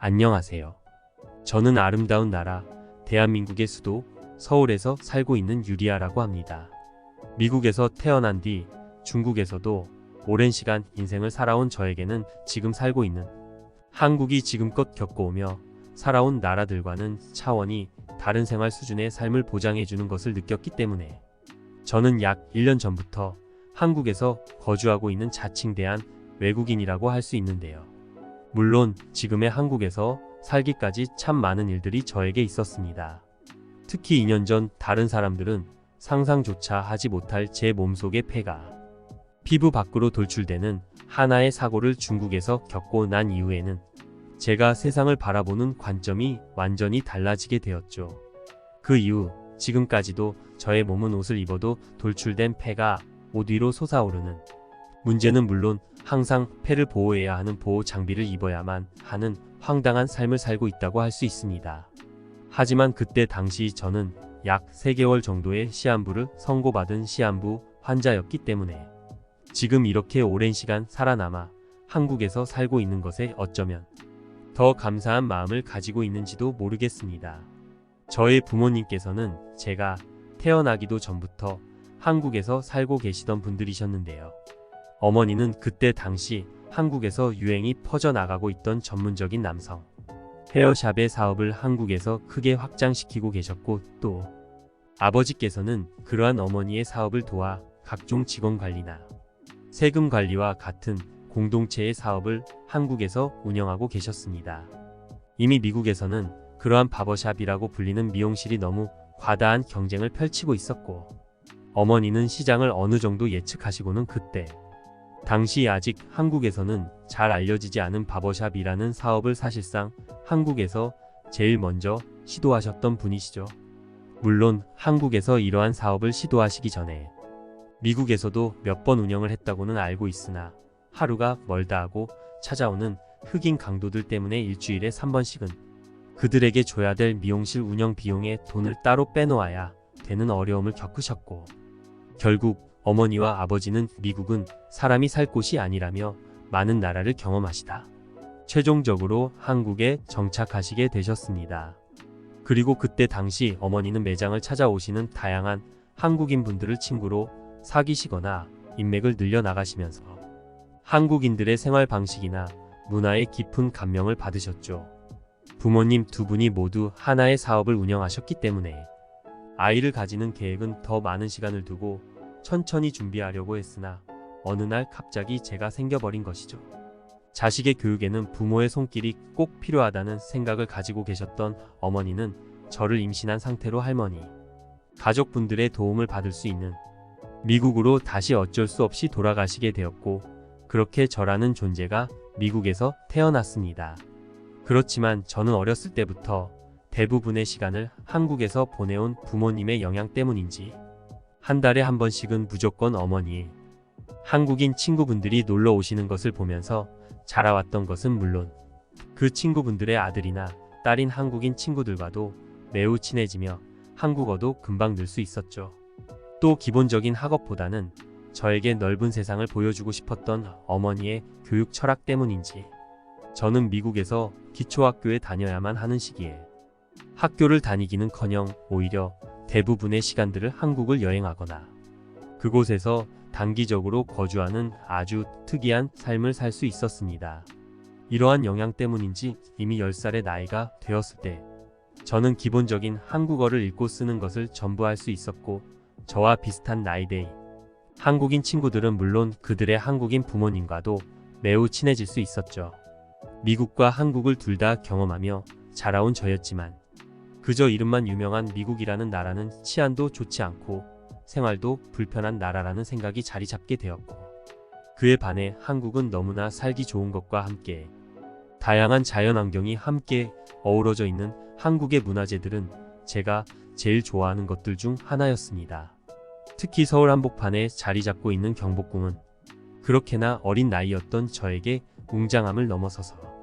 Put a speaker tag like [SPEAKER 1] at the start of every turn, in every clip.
[SPEAKER 1] 안녕하세요. 저는 아름다운 나라, 대한민국의 수도, 서울에서 살고 있는 유리아라고 합니다. 미국에서 태어난 뒤 중국에서도 오랜 시간 인생을 살아온 저에게는 지금 살고 있는 한국이 지금껏 겪어오며 살아온 나라들과는 차원이 다른 생활 수준의 삶을 보장해주는 것을 느꼈기 때문에 저는 약 1년 전부터 한국에서 거주하고 있는 자칭 대한 외국인이라고 할 수 있는데요. 물론 지금의 한국에서 살기까지 참 많은 일들이 저에게 있었습니다. 특히 2년 전 다른 사람들은 상상조차 하지 못할 제 몸속의 폐가 피부 밖으로 돌출되는 하나의 사고를 중국에서 겪고 난 이후에는 제가 세상을 바라보는 관점이 완전히 달라지게 되었죠. 그 이후 지금까지도 저의 몸은 옷을 입어도 돌출된 폐가 옷 위로 솟아오르는 문제는 물론 항상 폐를 보호해야 하는 보호 장비를 입어야만 하는 황당한 삶을 살고 있다고 할 수 있습니다. 하지만 그때 당시 저는 약 3개월 정도의 시한부를 선고받은 시한부 환자였기 때문에 지금 이렇게 오랜 시간 살아남아 한국에서 살고 있는 것에 어쩌면 더 감사한 마음을 가지고 있는지도 모르겠습니다. 저의 부모님께서는 제가 태어나기도 전부터 한국에서 살고 계시던 분들이셨는데요. 어머니는 그때 당시 한국에서 유행이 퍼져나가고 있던 전문적인 남성 헤어샵의 사업을 한국에서 크게 확장시키고 계셨고, 또 아버지께서는 그러한 어머니의 사업을 도와 각종 직원 관리나 세금 관리와 같은 공동체의 사업을 한국에서 운영하고 계셨습니다. 이미 미국에서는 그러한 바버샵이라고 불리는 미용실이 너무 과다한 경쟁을 펼치고 있었고, 어머니는 시장을 어느 정도 예측하시고는 그때 당시 아직 한국에서는 잘 알려지지 않은 바버샵이라는 사업을 사실상 한국에서 제일 먼저 시도하셨던 분이시죠. 물론 한국에서 이러한 사업을 시도하시기 전에 미국에서도 몇 번 운영을 했다고는 알고 있으나 하루가 멀다 하고 찾아오는 흑인 강도들 때문에 일주일에 3번씩은 그들에게 줘야 될 미용실 운영 비용에 돈을 따로 빼놓아야 되는 어려움을 겪으셨고, 결국 어머니와 아버지는 미국은 사람이 살 곳이 아니라며 많은 나라를 경험하시다 최종적으로 한국에 정착하시게 되셨습니다. 그리고 그때 당시 어머니는 매장을 찾아오시는 다양한 한국인 분들을 친구로 사귀시거나 인맥을 늘려나가시면서 한국인들의 생활 방식이나 문화에 깊은 감명을 받으셨죠. 부모님 두 분이 모두 하나의 사업을 운영하셨기 때문에 아이를 가지는 계획은 더 많은 시간을 두고 천천히 준비하려고 했으나 어느 날 갑자기 제가 생겨버린 것이죠. 자식의 교육에는 부모의 손길이 꼭 필요하다는 생각을 가지고 계셨던 어머니는 저를 임신한 상태로 할머니, 가족분들의 도움을 받을 수 있는 미국으로 다시 어쩔 수 없이 돌아가시게 되었고, 그렇게 저라는 존재가 미국에서 태어났습니다. 그렇지만 저는 어렸을 때부터 대부분의 시간을 한국에서 보내온 부모님의 영향 때문인지 한 달에 한 번씩은 무조건 어머니, 한국인 친구분들이 놀러 오시는 것을 보면서 자라왔던 것은 물론 그 친구분들의 아들이나 딸인 한국인 친구들과도 매우 친해지며 한국어도 금방 늘 수 있었죠. 또 기본적인 학업보다는 저에게 넓은 세상을 보여주고 싶었던 어머니의 교육 철학 때문인지 저는 미국에서 기초학교에 다녀야만 하는 시기에 학교를 다니기는커녕 오히려 대부분의 시간들을 한국을 여행하거나 그곳에서 단기적으로 거주하는 아주 특이한 삶을 살 수 있었습니다. 이러한 영향 때문인지 이미 10살의 나이가 되었을 때 저는 기본적인 한국어를 읽고 쓰는 것을 전부 할 수 있었고, 저와 비슷한 나이대의 한국인 친구들은 물론 그들의 한국인 부모님과도 매우 친해질 수 있었죠. 미국과 한국을 둘 다 경험하며 자라온 저였지만 그저 이름만 유명한 미국이라는 나라는 치안도 좋지 않고 생활도 불편한 나라라는 생각이 자리 잡게 되었고, 그에 반해 한국은 너무나 살기 좋은 것과 함께 다양한 자연환경이 함께 어우러져 있는 한국의 문화재들은 제가 제일 좋아하는 것들 중 하나였습니다. 특히 서울 한복판에 자리 잡고 있는 경복궁은 그렇게나 어린 나이였던 저에게 웅장함을 넘어서서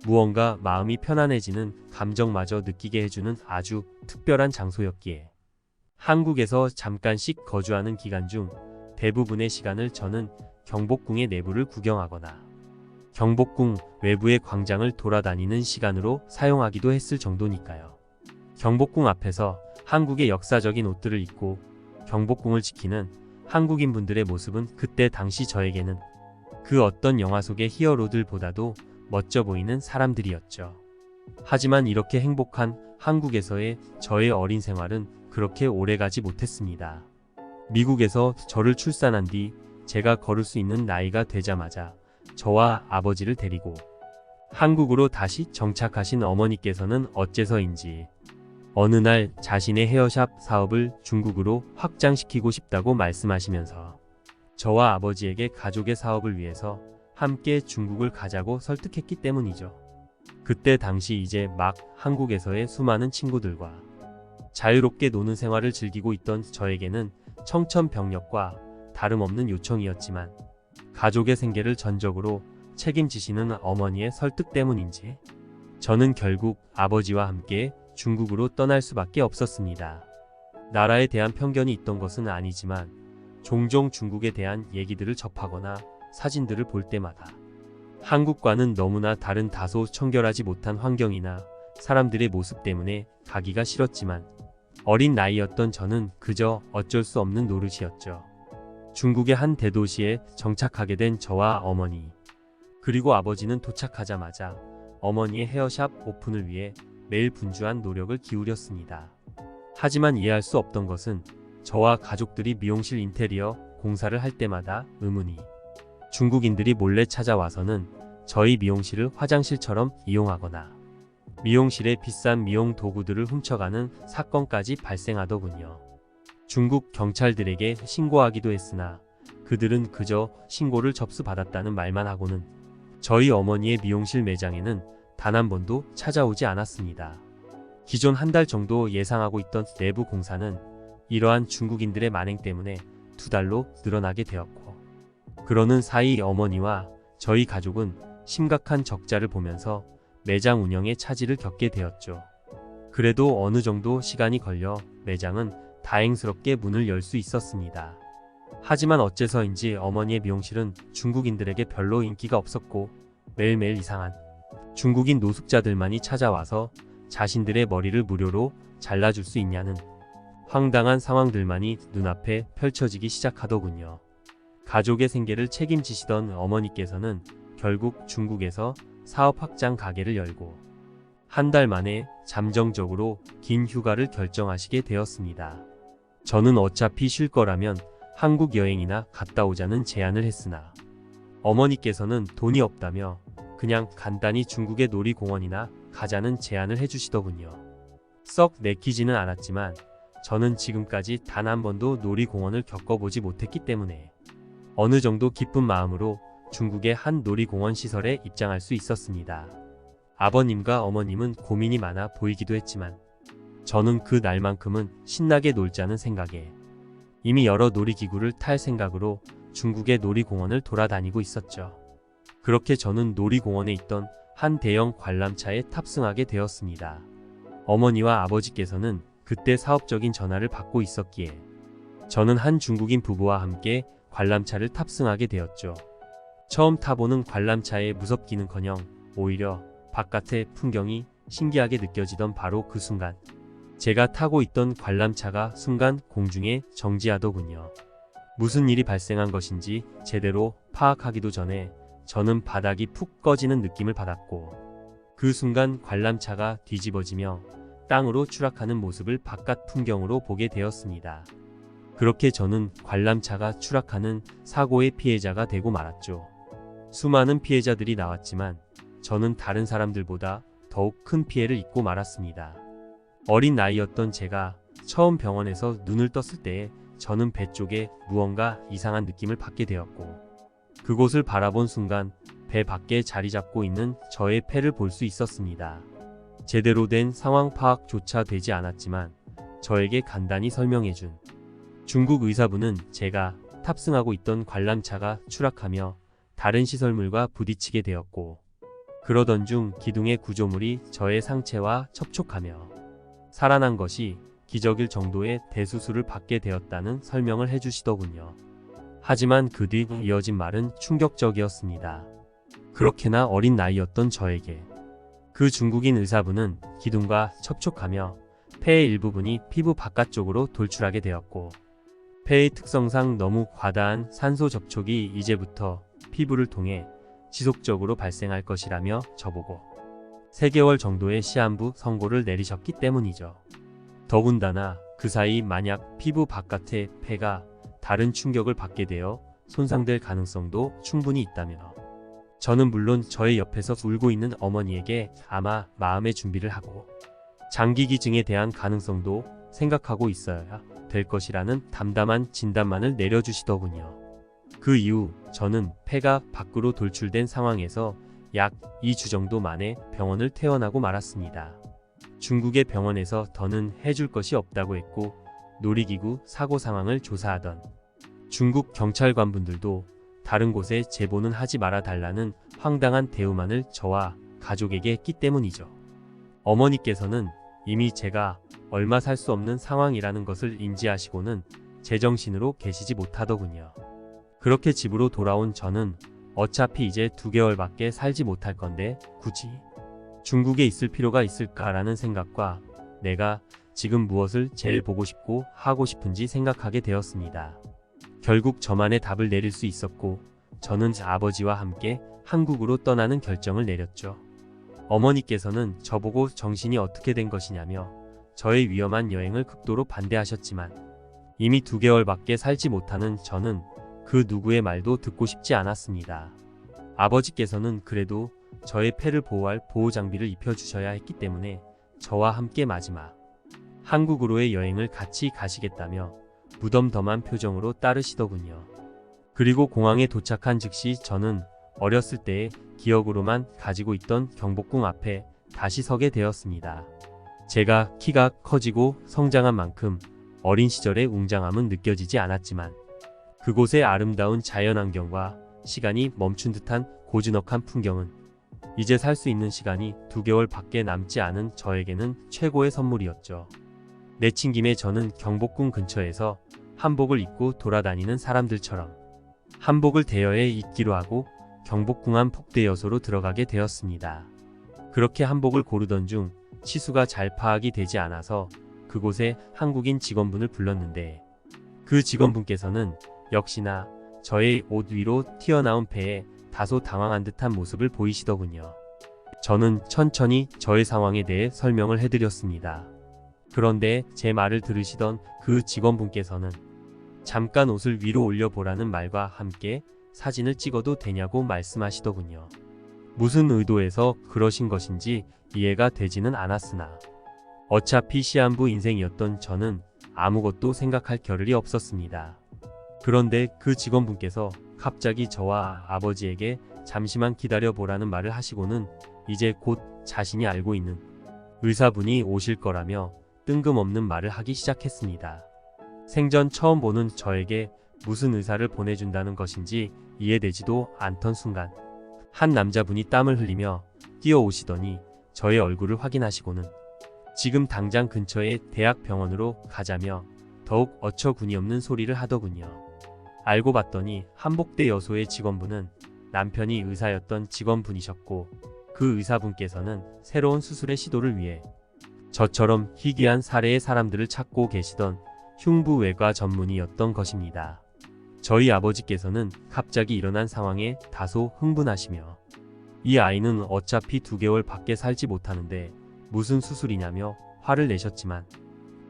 [SPEAKER 1] 무언가 마음이 편안해지는 감정마저 느끼게 해주는 아주 특별한 장소였기에 한국에서 잠깐씩 거주하는 기간 중 대부분의 시간을 저는 경복궁의 내부를 구경하거나 경복궁 외부의 광장을 돌아다니는 시간으로 사용하기도 했을 정도니까요. 경복궁 앞에서 한국의 역사적인 옷들을 입고 경복궁을 지키는 한국인분들의 모습은 그때 당시 저에게는 그 어떤 영화 속의 히어로들보다도 멋져 보이는 사람들이었죠. 하지만 이렇게 행복한 한국에서의 저의 어린 생활은 그렇게 오래가지 못했습니다. 미국에서 저를 출산한 뒤 제가 걸을 수 있는 나이가 되자마자 저와 아버지를 데리고 한국으로 다시 정착하신 어머니께서는 어째서인지 어느 날 자신의 헤어샵 사업을 중국으로 확장시키고 싶다고 말씀하시면서 저와 아버지에게 가족의 사업을 위해서 함께 중국을 가자고 설득했기 때문이죠. 그때 당시 이제 막 한국에서의 수많은 친구들과 자유롭게 노는 생활을 즐기고 있던 저에게는 청천벽력과 다름없는 요청이었지만 가족의 생계를 전적으로 책임지시는 어머니의 설득 때문인지 저는 결국 아버지와 함께 중국으로 떠날 수밖에 없었습니다. 나라에 대한 편견이 있던 것은 아니지만 종종 중국에 대한 얘기들을 접하거나 사진들을 볼 때마다 한국과는 너무나 다른 다소 청결하지 못한 환경이나 사람들의 모습 때문에 가기가 싫었지만 어린 나이였던 저는 그저 어쩔 수 없는 노릇이었죠. 중국의 한 대도시에 정착하게 된 저와 어머니, 그리고 아버지는 도착하자마자 어머니의 헤어샵 오픈을 위해 매일 분주한 노력을 기울였습니다. 하지만 이해할 수 없던 것은 저와 가족들이 미용실 인테리어 공사를 할 때마다 의문이 중국인들이 몰래 찾아와서는 저희 미용실을 화장실처럼 이용하거나 미용실에 비싼 미용 도구들을 훔쳐가는 사건까지 발생하더군요. 중국 경찰들에게 신고하기도 했으나 그들은 그저 신고를 접수받았다는 말만 하고는 저희 어머니의 미용실 매장에는 단 한 번도 찾아오지 않았습니다. 기존 한 달 정도 예상하고 있던 내부 공사는 이러한 중국인들의 만행 때문에 2달로 늘어나게 되었고, 그러는 사이 어머니와 저희 가족은 심각한 적자를 보면서 매장 운영에 차질을 겪게 되었죠. 그래도 어느 정도 시간이 걸려 매장은 다행스럽게 문을 열 수 있었습니다. 하지만 어째서인지 어머니의 미용실은 중국인들에게 별로 인기가 없었고 매일매일 이상한 중국인 노숙자들만이 찾아와서 자신들의 머리를 무료로 잘라줄 수 있냐는 황당한 상황들만이 눈앞에 펼쳐지기 시작하더군요. 가족의 생계를 책임지시던 어머니께서는 결국 중국에서 사업 확장 가게를 열고 한 달 만에 잠정적으로 긴 휴가를 결정하시게 되었습니다. 저는 어차피 쉴 거라면 한국 여행이나 갔다 오자는 제안을 했으나 어머니께서는 돈이 없다며 그냥 간단히 중국의 놀이공원이나 가자는 제안을 해주시더군요. 썩 내키지는 않았지만 저는 지금까지 단 한 번도 놀이공원을 겪어보지 못했기 때문에 어느 정도 기쁜 마음으로 중국의 한 놀이공원 시설에 입장할 수 있었습니다. 아버님과 어머님은 고민이 많아 보이기도 했지만 저는 그 날만큼은 신나게 놀자는 생각에 이미 여러 놀이기구를 탈 생각으로 중국의 놀이공원을 돌아다니고 있었죠. 그렇게 저는 놀이공원에 있던 한 대형 관람차에 탑승하게 되었습니다. 어머니와 아버지께서는 그때 사업적인 전화를 받고 있었기에 저는 한 중국인 부부와 함께 관람차를 탑승하게 되었죠. 처음 타보는 관람차의 무섭기는커녕 오히려 바깥의 풍경이 신기하게 느껴지던 바로 그 순간 제가 타고 있던 관람차가 순간 공중에 정지하더군요. 무슨 일이 발생한 것인지 제대로 파악하기도 전에 저는 바닥이 푹 꺼지는 느낌을 받았고 그 순간 관람차가 뒤집어지며 땅으로 추락하는 모습을 바깥 풍경으로 보게 되었습니다. 그렇게 저는 관람차가 추락하는 사고의 피해자가 되고 말았죠. 수많은 피해자들이 나왔지만 저는 다른 사람들보다 더욱 큰 피해를 입고 말았습니다. 어린 나이였던 제가 처음 병원에서 눈을 떴을 때에 저는 배 쪽에 무언가 이상한 느낌을 받게 되었고 그곳을 바라본 순간 배 밖에 자리 잡고 있는 저의 폐를 볼 수 있었습니다. 제대로 된 상황 파악조차 되지 않았지만 저에게 간단히 설명해준 중국 의사분은 제가 탑승하고 있던 관람차가 추락하며 다른 시설물과 부딪히게 되었고 그러던 중 기둥의 구조물이 저의 상체와 접촉하며 살아난 것이 기적일 정도의 대수술을 받게 되었다는 설명을 해주시더군요. 하지만 그 뒤 이어진 말은 충격적이었습니다. 그렇게나 어린 나이였던 저에게 그 중국인 의사분은 기둥과 접촉하며 폐의 일부분이 피부 바깥쪽으로 돌출하게 되었고, 폐의 특성상 너무 과다한 산소 접촉이 이제부터 피부를 통해 지속적으로 발생할 것이라며 저보고 3개월 정도의 시한부 선고를 내리셨기 때문이죠. 더군다나 그 사이 만약 피부 바깥의 폐가 다른 충격을 받게 되어 손상될 가능성도 충분히 있다며, 저는 물론 저의 옆에서 울고 있는 어머니에게 아마 마음의 준비를 하고 장기 기증에 대한 가능성도 생각하고 있어야 될 것이라는 담담한 진단만을 내려주시더군요. 그 이후 저는 폐가 밖으로 돌출된 상황에서 약 2주 정도 만에 병원을 퇴원하고 말았습니다. 중국의 병원에서 더는 해줄 것이 없다고 했고, 놀이기구 사고 상황을 조사하던 중국 경찰관분들도 다른 곳에 제보는 하지 말아 달라는 황당한 대우만을 저와 가족에게 했기 때문이죠. 어머니께서는 이미 제가 얼마 살 수 없는 상황이라는 것을 인지하시고는 제정신으로 계시지 못하더군요. 그렇게 집으로 돌아온 저는 어차피 이제 2개월밖에 살지 못할 건데 굳이 중국에 있을 필요가 있을까라는 생각과 내가 지금 무엇을 제일 보고 싶고 하고 싶은지 생각하게 되었습니다. 결국 저만의 답을 내릴 수 있었고, 저는 아버지와 함께 한국으로 떠나는 결정을 내렸죠. 어머니께서는 저보고 정신이 어떻게 된 것이냐며 저의 위험한 여행을 극도로 반대하셨지만, 이미 2개월밖에 살지 못하는 저는 그 누구의 말도 듣고 싶지 않았습니다. 아버지께서는 그래도 저의 폐를 보호할 보호장비를 입혀주셔야 했기 때문에 저와 함께 마지막 한국으로의 여행을 같이 가시겠다며 무덤덤한 표정으로 따르시더군요. 그리고 공항에 도착한 즉시 저는 어렸을 때의 기억으로만 가지고 있던 경복궁 앞에 다시 서게 되었습니다. 제가 키가 커지고 성장한 만큼 어린 시절의 웅장함은 느껴지지 않았지만, 그곳의 아름다운 자연환경과 시간이 멈춘 듯한 고즈넉한 풍경은 이제 살 수 있는 시간이 2개월밖에 남지 않은 저에게는 최고의 선물이었죠. 내친 김에 저는 경복궁 근처에서 한복을 입고 돌아다니는 사람들처럼 한복을 대여해 입기로 하고 경복궁 안 폭대여소로 들어가게 되었습니다. 그렇게 한복을 고르던 중 치수가 잘 파악이 되지 않아서 그곳에 한국인 직원분을 불렀는데, 그 직원분께서는 역시나 저의 옷 위로 튀어나온 폐에 다소 당황한 듯한 모습을 보이시더군요. 저는 천천히 저의 상황에 대해 설명을 해드렸습니다. 그런데 제 말을 들으시던 그 직원분께서는 잠깐 옷을 위로 올려보라는 말과 함께 사진을 찍어도 되냐고 말씀하시더군요. 무슨 의도에서 그러신 것인지 이해가 되지는 않았으나 어차피 시한부 인생이었던 저는 아무것도 생각할 겨를이 없었습니다. 그런데 그 직원분께서 갑자기 저와 아버지에게 잠시만 기다려보라는 말을 하시고는 이제 곧 자신이 알고 있는 의사분이 오실 거라며 뜬금없는 말을 하기 시작했습니다. 생전 처음 보는 저에게 무슨 의사를 보내준다는 것인지 이해되지도 않던 순간 한 남자분이 땀을 흘리며 뛰어오시더니 저의 얼굴을 확인하시고는 지금 당장 근처의 대학병원으로 가자며 더욱 어처구니 없는 소리를 하더군요. 알고 봤더니 한복대 여소의 직원분은 남편이 의사였던 직원분이셨고, 그 의사분께서는 새로운 수술의 시도를 위해 저처럼 희귀한 사례의 사람들을 찾고 계시던 흉부외과 전문의였던 것입니다. 저희 아버지께서는 갑자기 일어난 상황에 다소 흥분하시며 이 아이는 어차피 2개월 밖에 살지 못하는데 무슨 수술이냐며 화를 내셨지만,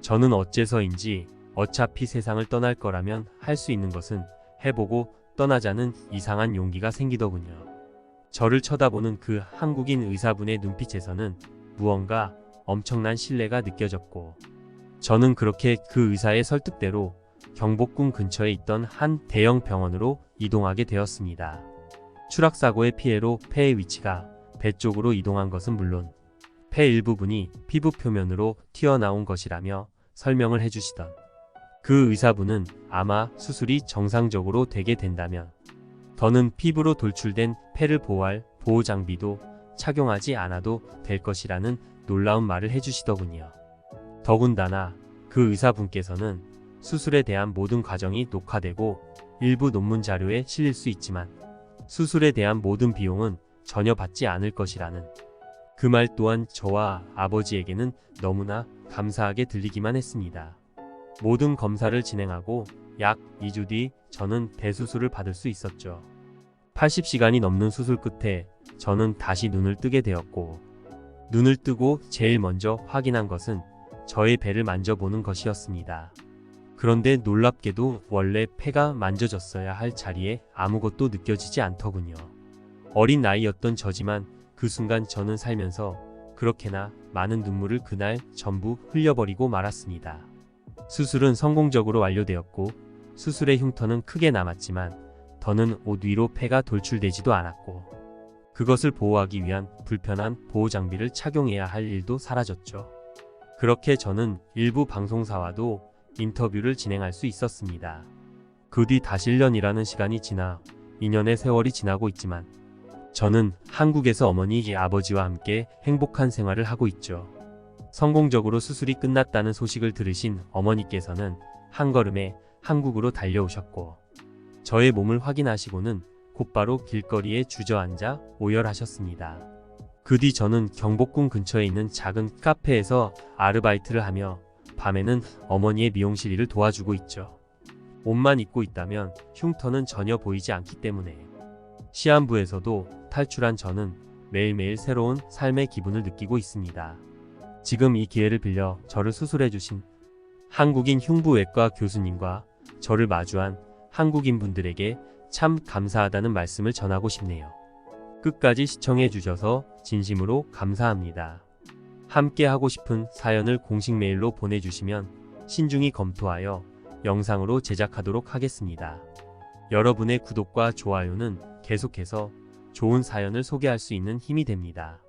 [SPEAKER 1] 저는 어째서인지 어차피 세상을 떠날 거라면 할 수 있는 것은 해보고 떠나자는 이상한 용기가 생기더군요. 저를 쳐다보는 그 한국인 의사분의 눈빛에서는 무언가 엄청난 신뢰가 느껴졌고, 저는 그렇게 그 의사의 설득대로 경복궁 근처에 있던 한 대형 병원으로 이동하게 되었습니다. 추락사고의 피해로 폐의 위치가 배 쪽으로 이동한 것은 물론 폐 일부분이 피부 표면으로 튀어나온 것이라며 설명을 해주시던 그 의사분은 아마 수술이 정상적으로 되게 된다면 더는 피부로 돌출된 폐를 보호할 보호장비도 착용하지 않아도 될 것이라는 놀라운 말을 해주시더군요. 더군다나 그 의사분께서는 수술에 대한 모든 과정이 녹화되고 일부 논문 자료에 실릴 수 있지만 수술에 대한 모든 비용은 전혀 받지 않을 것이라는 그 말 또한 저와 아버지에게는 너무나 감사하게 들리기만 했습니다. 모든 검사를 진행하고 약 2주 뒤 저는 대수술을 받을 수 있었죠. 80시간이 넘는 수술 끝에 저는 다시 눈을 뜨게 되었고, 눈을 뜨고 제일 먼저 확인한 것은 저의 배를 만져보는 것이었습니다. 그런데 놀랍게도 원래 폐가 만져졌어야 할 자리에 아무것도 느껴지지 않더군요. 어린 나이였던 저지만 그 순간 저는 살면서 그렇게나 많은 눈물을 그날 전부 흘려버리고 말았습니다. 수술은 성공적으로 완료되었고 수술의 흉터는 크게 남았지만 더는 옷 위로 폐가 돌출되지도 않았고 그것을 보호하기 위한 불편한 보호 장비를 착용해야 할 일도 사라졌죠. 그렇게 저는 일부 방송사와도 인터뷰를 진행할 수 있었습니다. 그 뒤 다시 1년이라는 시간이 지나 2년의 세월이 지나고 있지만 저는 한국에서 어머니, 아버지와 함께 행복한 생활을 하고 있죠. 성공적으로 수술이 끝났다는 소식을 들으신 어머니께서는 한 걸음에 한국으로 달려오셨고 저의 몸을 확인하시고는 곧바로 길거리에 주저앉아 오열하셨습니다. 그 뒤 저는 경복궁 근처에 있는 작은 카페에서 아르바이트를 하며 밤에는 어머니의 미용실 일을 도와주고 있죠. 옷만 입고 있다면 흉터는 전혀 보이지 않기 때문에 시한부에서도 탈출한 저는 매일매일 새로운 삶의 기분을 느끼고 있습니다. 지금 이 기회를 빌려 저를 수술해주신 한국인 흉부외과 교수님과 저를 마주한 한국인 분들에게 참 감사하다는 말씀을 전하고 싶네요. 끝까지 시청해 주셔서 진심으로 감사합니다. 함께 하고 싶은 사연을 공식 메일로 보내주시면 신중히 검토하여 영상으로 제작하도록 하겠습니다. 여러분의 구독과 좋아요는 계속해서 좋은 사연을 소개할 수 있는 힘이 됩니다.